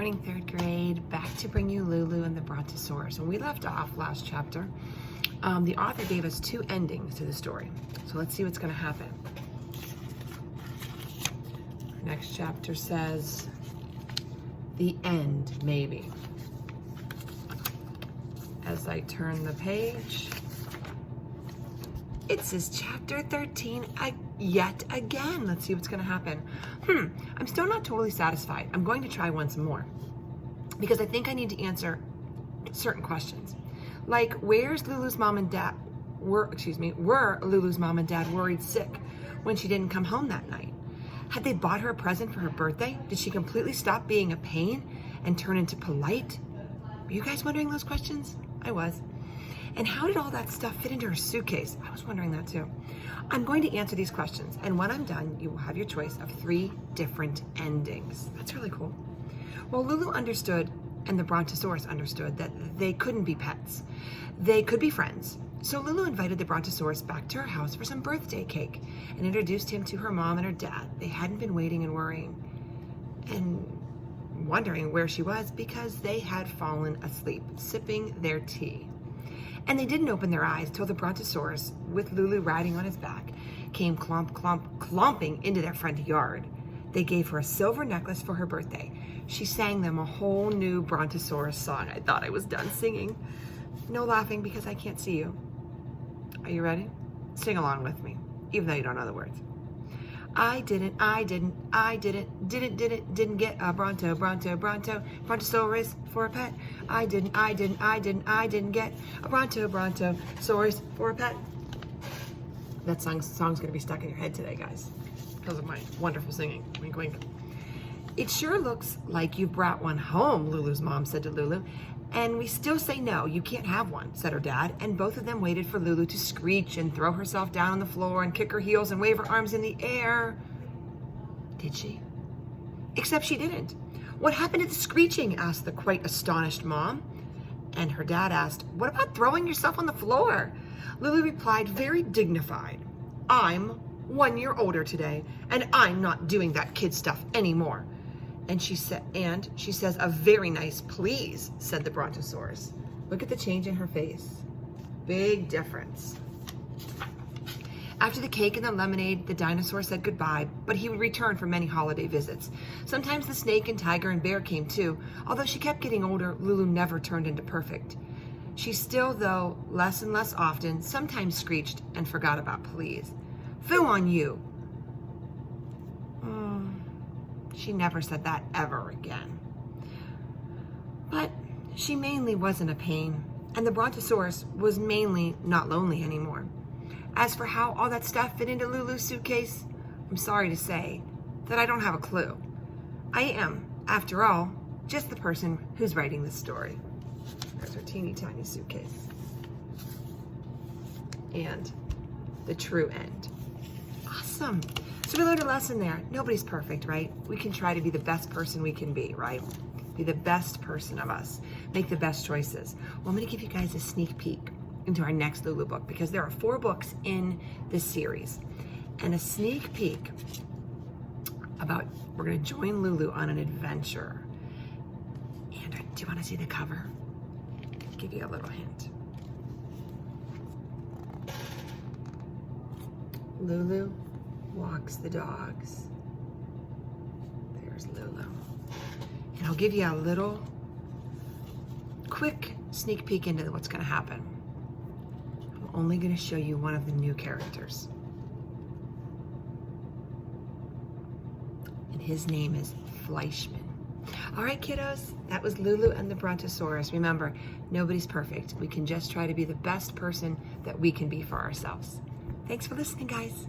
morning, third grade. Back to bring you Lulu and the Brontosaurus. When we left off last chapter, the author gave us two endings to the story. So let's see what's going to happen. Our next chapter says, the end, maybe. As I turn the page, it says chapter 13 yet again. Let's see what's going to happen. I'm still not totally satisfied. I'm going to try once more because I think I need to answer certain questions. Like, where's Lulu's mom and dad? Were Lulu's mom and dad worried sick when she didn't come home that night? Had they bought her a present for her birthday? Did she completely stop being a pain and turn into polite? Were you guys wondering those questions? I was. And how did all that stuff fit into her suitcase? I was wondering that too. I'm going to answer these questions, and when I'm done, you will have your choice of 3 different endings. That's really cool. Well, Lulu understood, and the Brontosaurus understood, that they couldn't be pets. They could be friends. So Lulu invited the Brontosaurus back to her house for some birthday cake and introduced him to her mom and her dad. They hadn't been waiting and worrying and wondering where she was because they had fallen asleep, sipping their tea. And they didn't open their eyes till the Brontosaurus, with Lulu riding on his back, came clomping into their front yard. They gave her a silver necklace for her birthday. She sang them a whole new Brontosaurus song. I thought I was done singing. No laughing because I can't see you. Are you ready? Sing along with me, even though you don't know the words. I didn't get a Brontosaurus for a pet. I didn't get a Brontosaurus for a pet. That song's gonna be stuck in your head today, guys, because of my wonderful singing. Wink, wink. It sure looks like you've brought one home, Lulu's mom said to Lulu. And we still say no, you can't have one, said her dad, and both of them waited for Lulu to screech and throw herself down on the floor and kick her heels and wave her arms in the air. Did she? Except she didn't. What happened to the screeching? Asked the quite astonished mom. And her dad asked, what about throwing yourself on the floor? Lulu replied, very dignified, I'm 1 year older today, and I'm not doing that kid stuff anymore. And she says, a very nice please, said the Brontosaurus. Look at the change in her face. Big difference. After the cake and the lemonade, the dinosaur said goodbye, but he would return for many holiday visits. Sometimes the snake and tiger and bear came too. Although she kept getting older, Lulu never turned into perfect. She still, though, less and less often, sometimes screeched and forgot about please. Foo on you. She never said that ever again. But she mainly wasn't a pain, and the Brontosaurus was mainly not lonely anymore. As for how all that stuff fit into Lulu's suitcase, I'm sorry to say that I don't have a clue. I am, after all, just the person who's writing this story. There's her teeny tiny suitcase. And the true end. Awesome. So we learned a lesson there. Nobody's perfect, right? We can try to be the best person we can be, right? Be the best person of us. Make the best choices. Well, I'm going to give you guys a sneak peek into our next Lulu book because there are 4 books in this series. And a sneak peek about, we're going to join Lulu on an adventure. And do you want to see the cover? I'll give you a little hint. Lulu walks the dogs. There's Lulu. And I'll give you a little quick sneak peek into what's going to happen. I'm only going to show you one of the new characters. And his name is Fleischman. All right, kiddos, that was Lulu and the Brontosaurus. Remember, nobody's perfect. We can just try to be the best person that we can be for ourselves. Thanks for listening, guys.